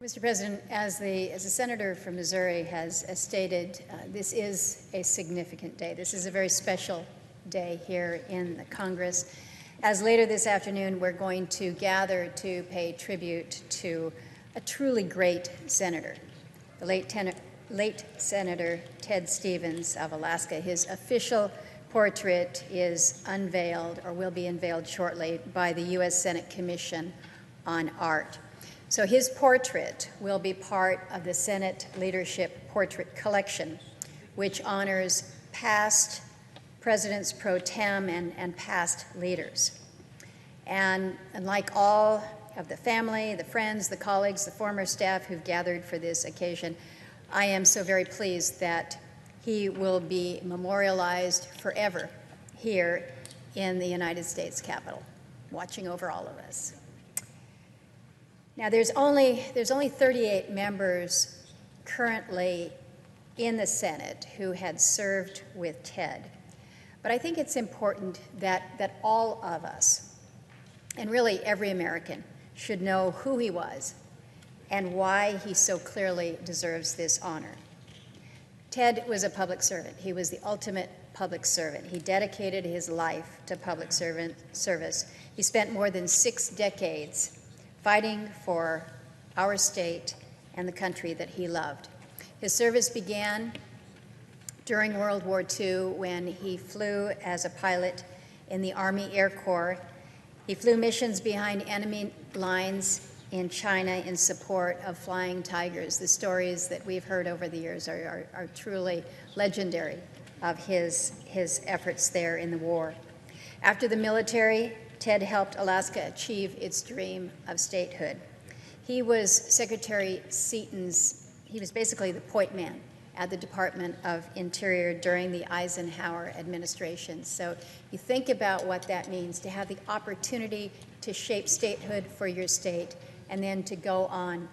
Mr. President, as the senator from Missouri has stated, this is a significant day. This is a very special day here in the Congress, as later this afternoon we're going to gather to pay tribute to a truly great senator, the late Senator Ted Stevens of Alaska. His official portrait is unveiled, or will be unveiled shortly, by the U.S. Senate Commission on Art. So his portrait will be part of the Senate Leadership Portrait Collection, which honors past presidents pro tem and past leaders. And like all of the family, the friends, the colleagues, the former staff who've gathered for this occasion, I am so very pleased that he will be memorialized forever here in the United States Capitol, watching over all of us. Now, there's only 38 members currently in the Senate who had served with Ted. But I think it's important that all of us, and really every American, should know who he was and why he so clearly deserves this honor. Ted was a public servant. He was the ultimate public servant. He dedicated his life to public service. He spent more than 6 decades fighting for our state and the country that he loved. His service began during World War II when he flew as a pilot in the Army Air Corps. He flew missions behind enemy lines in China in support of Flying Tigers. The stories that we've heard over the years are truly legendary of his efforts there in the war. After the military, Ted helped Alaska achieve its dream of statehood. He was Secretary Seaton's, he was basically the point man at the Department of Interior during the Eisenhower administration. So you think about what that means, to have the opportunity to shape statehood for your state and then to go on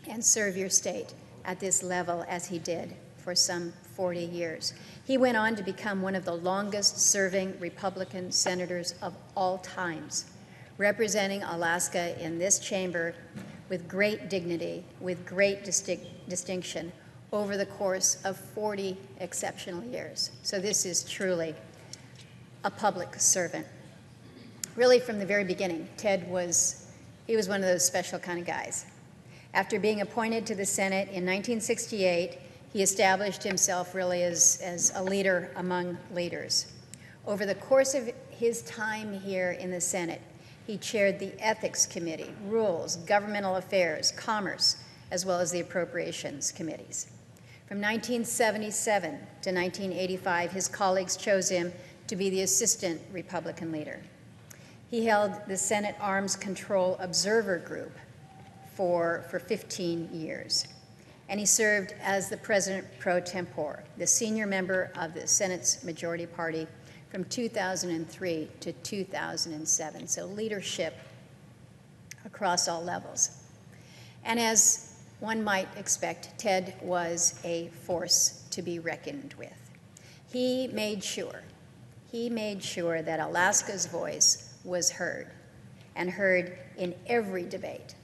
and serve your state at this level as he did for some 40 years. He went on to become one of the longest-serving Republican senators of all times, representing Alaska in this chamber with great dignity, with great distinction over the course of 40 exceptional years. So this is truly a public servant. Really, from the very beginning, Ted was one of those special kind of guys. After being appointed to the Senate in 1968, he established himself really as a leader among leaders. Over the course of his time here in the Senate, he chaired the Ethics Committee, Rules, Governmental Affairs, Commerce, as well as the Appropriations Committees. From 1977 to 1985, his colleagues chose him to be the Assistant Republican leader. He held the Senate Arms Control Observer Group for 15 years. And he served as the president pro tempore, the senior member of the Senate's majority party from 2003 to 2007. So leadership across all levels. And as one might expect, Ted was a force to be reckoned with. He made sure that Alaska's voice was heard, and heard in every debate.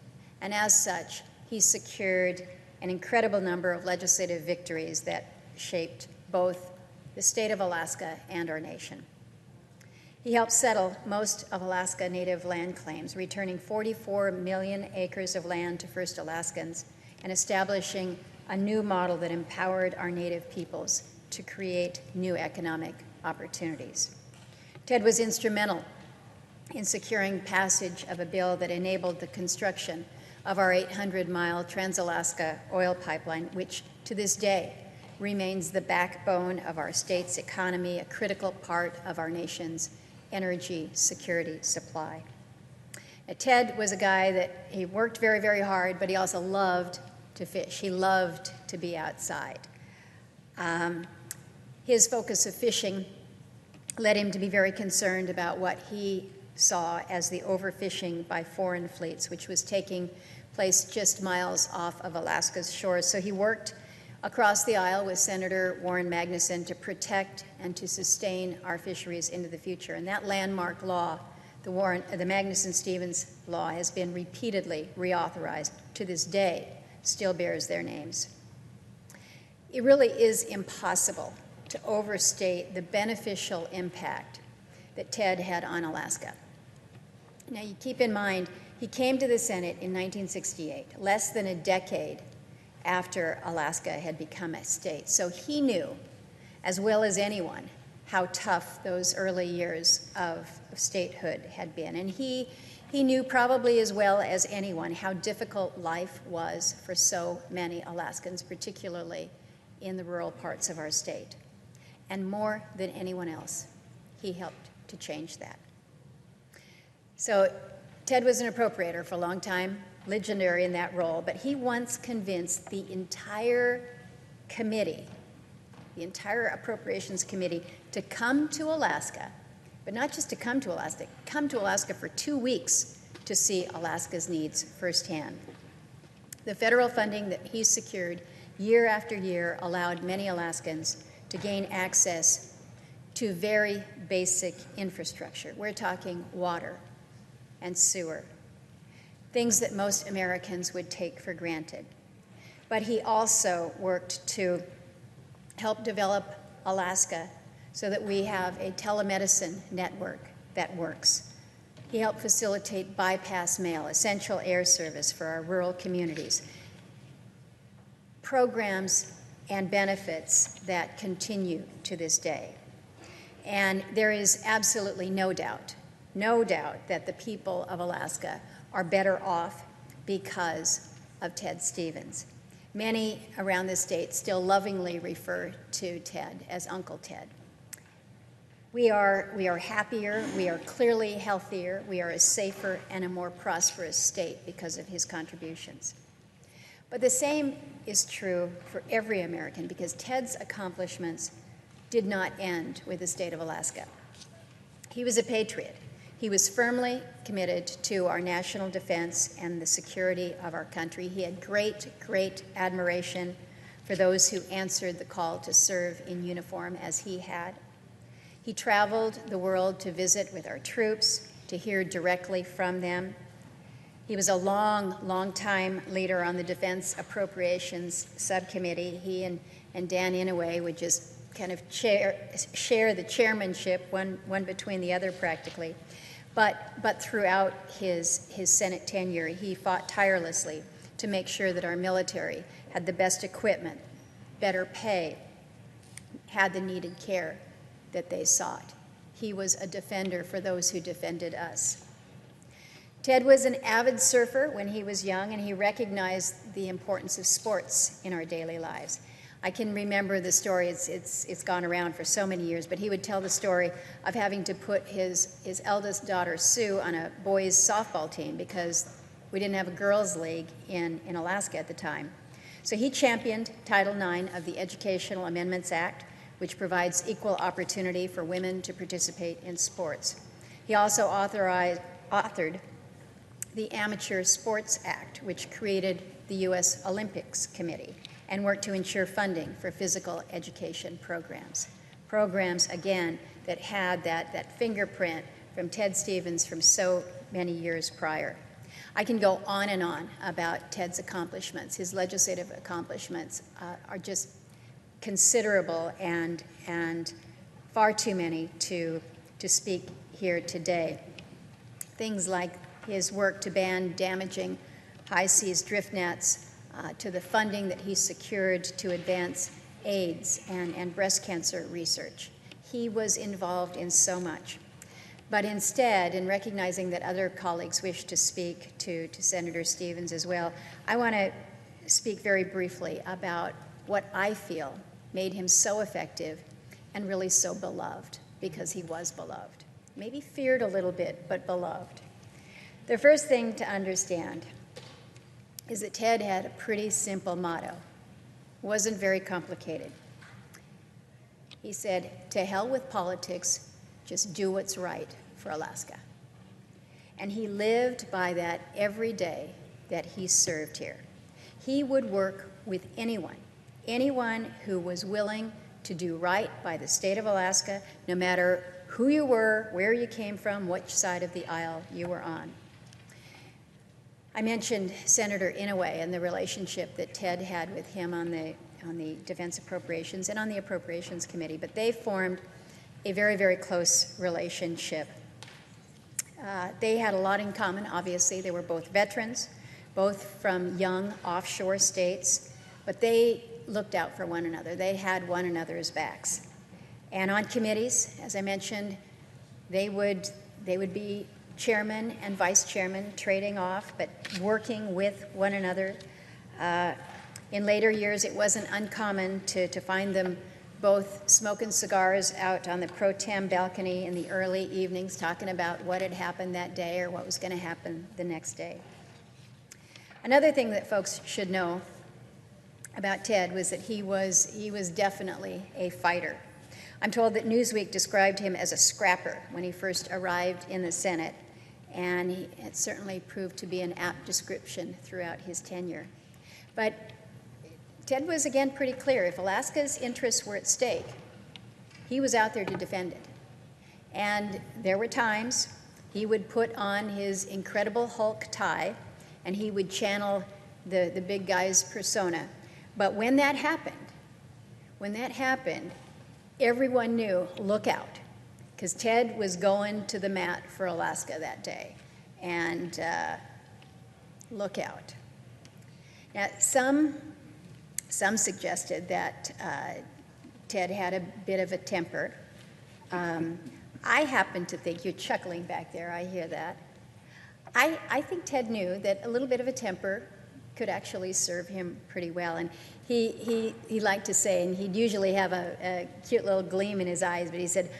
And as such, he secured an incredible number of legislative victories that shaped both the state of Alaska and our nation. He helped settle most of Alaska Native land claims, returning 44 million acres of land to First Alaskans and establishing a new model that empowered our Native peoples to create new economic opportunities. Ted was instrumental in securing passage of a bill that enabled the construction of our 800-mile Trans-Alaska oil pipeline, which to this day remains the backbone of our state's economy, a critical part of our nation's energy security supply. Ted was a guy that he worked very, very hard, but he also loved to fish. He loved to be outside. His focus of fishing led him to be very concerned about what he saw as the overfishing by foreign fleets, which was taking place just miles off of Alaska's shores. So he worked across the aisle with Senator Warren Magnuson to protect and to sustain our fisheries into the future. And that landmark law, the Magnuson-Stevens law, has been repeatedly reauthorized to this day still bears their names. It really is impossible to overstate the beneficial impact that Ted had on Alaska. Now, you keep in mind, he came to the Senate in 1968, less than a decade after Alaska had become a state. So he knew, as well as anyone, how tough those early years of statehood had been. And he knew probably as well as anyone how difficult life was for so many Alaskans, particularly in the rural parts of our state. And more than anyone else, he helped to change that. So Ted was an appropriator for a long time, legendary in that role, but he once convinced the entire committee, the entire Appropriations Committee, to come to Alaska, but not just to come to Alaska for 2 weeks to see Alaska's needs firsthand. The federal funding that he secured year after year allowed many Alaskans to gain access to very basic infrastructure. We're talking water and sewer, things that most Americans would take for granted. But he also worked to help develop Alaska so that we have a telemedicine network that works. He helped facilitate bypass mail, essential air service for our rural communities, programs and benefits that continue to this day. And there is absolutely no doubt that the people of Alaska are better off because of Ted Stevens. Many around the state still lovingly refer to Ted as Uncle Ted. We are happier, we are clearly healthier, we are a safer and a more prosperous state because of his contributions. But the same is true for every American, because Ted's accomplishments did not end with the state of Alaska. He was a patriot. He was firmly committed to our national defense and the security of our country. He had great admiration for those who answered the call to serve in uniform as he had. He traveled the world to visit with our troops, to hear directly from them. He was a long time leader on the Defense Appropriations Subcommittee. He and Dan Inouye would just kind of share the chairmanship, one between the other practically. But throughout his Senate tenure, he fought tirelessly to make sure that our military had the best equipment, better pay, had the needed care that they sought. He was a defender for those who defended us. Ted was an avid surfer when he was young, and he recognized the importance of sports in our daily lives. I can remember the story, it's gone around for so many years, but he would tell the story of having to put his eldest daughter, Sue, on a boys' softball team because we didn't have a girls' league in Alaska at the time. So he championed Title IX of the Educational Amendments Act, which provides equal opportunity for women to participate in sports. He also authored the Amateur Sports Act, which created the U.S. Olympics Committee, and worked to ensure funding for physical education programs. Programs, again, that had that fingerprint from Ted Stevens from so many years prior. I can go on and on about Ted's accomplishments. His legislative accomplishments are just considerable and far too many to speak here today. Things like his work to ban damaging high seas drift nets, to the funding that he secured to advance AIDS and breast cancer research. He was involved in so much. But instead, in recognizing that other colleagues wish to speak to Senator Stevens as well, I want to speak very briefly about what I feel made him so effective and really so beloved, because he was beloved. Maybe feared a little bit, but beloved. The first thing to understand is that Ted had a pretty simple motto. It wasn't very complicated. He said, "To hell with politics, just do what's right for Alaska." And he lived by that every day that he served here. He would work with anyone who was willing to do right by the state of Alaska, no matter who you were, where you came from, which side of the aisle you were on. I mentioned Senator Inouye and the relationship that Ted had with him on the Defense Appropriations and on the Appropriations Committee, but they formed a very, very close relationship. They had a lot in common, obviously. They were both veterans, both from young offshore states, but they looked out for one another. They had one another's backs. And on committees, as I mentioned, they would be chairman and vice chairman, trading off, but working with one another. In later years, it wasn't uncommon to find them both smoking cigars out on the pro tem balcony in the early evenings, talking about what had happened that day or what was going to happen the next day. Another thing that folks should know about Ted was that he was definitely a fighter. I'm told that Newsweek described him as a scrapper when he first arrived in the Senate, and it certainly proved to be an apt description throughout his tenure. But Ted was, again, pretty clear. If Alaska's interests were at stake, he was out there to defend it. And there were times he would put on his Incredible Hulk tie, and he would channel the big guy's persona. But when that happened, everyone knew, look out, because Ted was going to the mat for Alaska that day. And look out. Now, some suggested that Ted had a bit of a temper. I happen to think, you're chuckling back there, I hear that. I think Ted knew that a little bit of a temper could actually serve him pretty well. And he liked to say, and he'd usually have a cute little gleam in his eyes, but he said,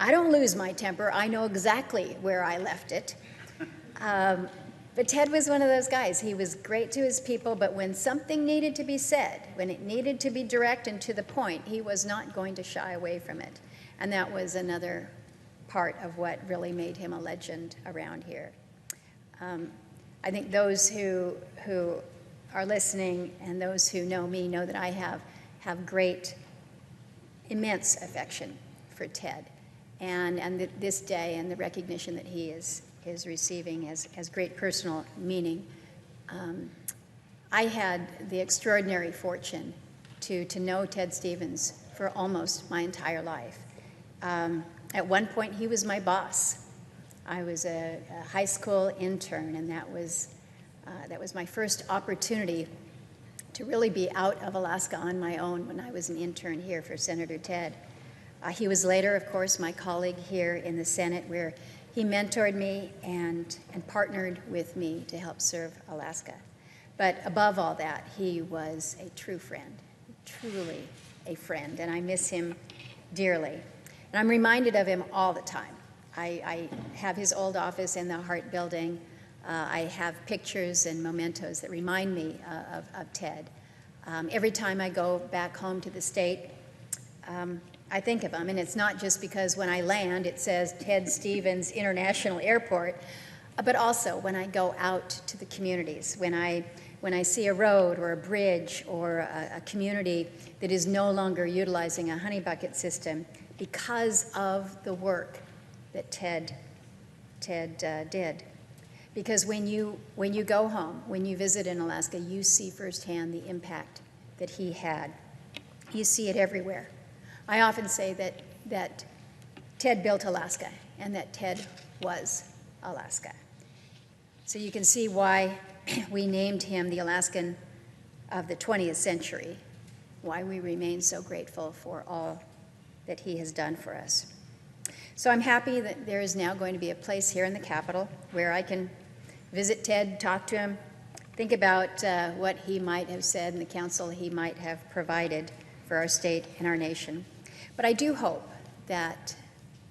I don't lose my temper, I know exactly where I left it. But Ted was one of those guys. He was great to his people, but when something needed to be said, when it needed to be direct and to the point, he was not going to shy away from it. And that was another part of what really made him a legend around here. I think those who are listening and those who know me know that I have great, immense affection for Ted. And this day and the recognition that he is receiving has great personal meaning. I had the extraordinary fortune to know Ted Stevens for almost my entire life. At one point, he was my boss. I was a high school intern, and that was my first opportunity to really be out of Alaska on my own when I was an intern here for Senator Ted. He was later, of course, my colleague here in the Senate, where he mentored me and partnered with me to help serve Alaska. But above all that, he was a true friend, truly a friend, and I miss him dearly. And I'm reminded of him all the time. I have his old office in the Hart Building. I have pictures and mementos that remind me of Ted. Every time I go back home to the state, I think of him, and it's not just because when I land it says Ted Stevens International Airport, but also when I go out to the communities, when I see a road or a bridge or a community that is no longer utilizing a honey bucket system because of the work that Ted did. Because when you go home, when you visit in Alaska, you see firsthand the impact that he had. You see it everywhere. I often say that Ted built Alaska and that Ted was Alaska. So you can see why we named him the Alaskan of the 20th century, why we remain so grateful for all that he has done for us. So I'm happy that there is now going to be a place here in the Capitol where I can visit Ted, talk to him, think about what he might have said and the counsel he might have provided for our state and our nation. But I do hope that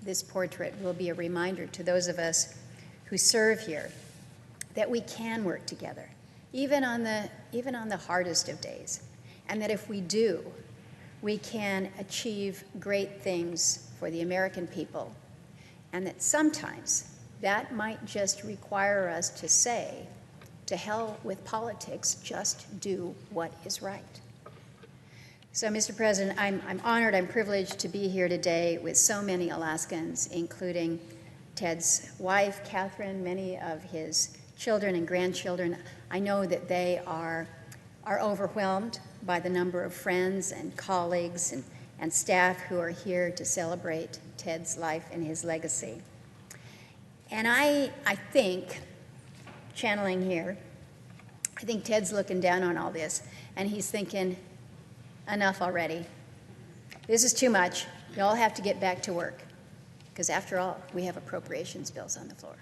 this portrait will be a reminder to those of us who serve here that we can work together, even on the hardest of days, and that if we do, we can achieve great things for the American people, and that sometimes that might just require us to say, to hell with politics, just do what is right. So, Mr. President, I'm honored, I'm privileged to be here today with so many Alaskans, including Ted's wife, Catherine, many of his children and grandchildren, I know that they are overwhelmed by the number of friends and colleagues and staff who are here to celebrate Ted's life and his legacy. And I think, channeling here, I think Ted's looking down on all this, and he's thinking, enough already. This is too much. You all have to get back to work, because after all, we have appropriations bills on the floor.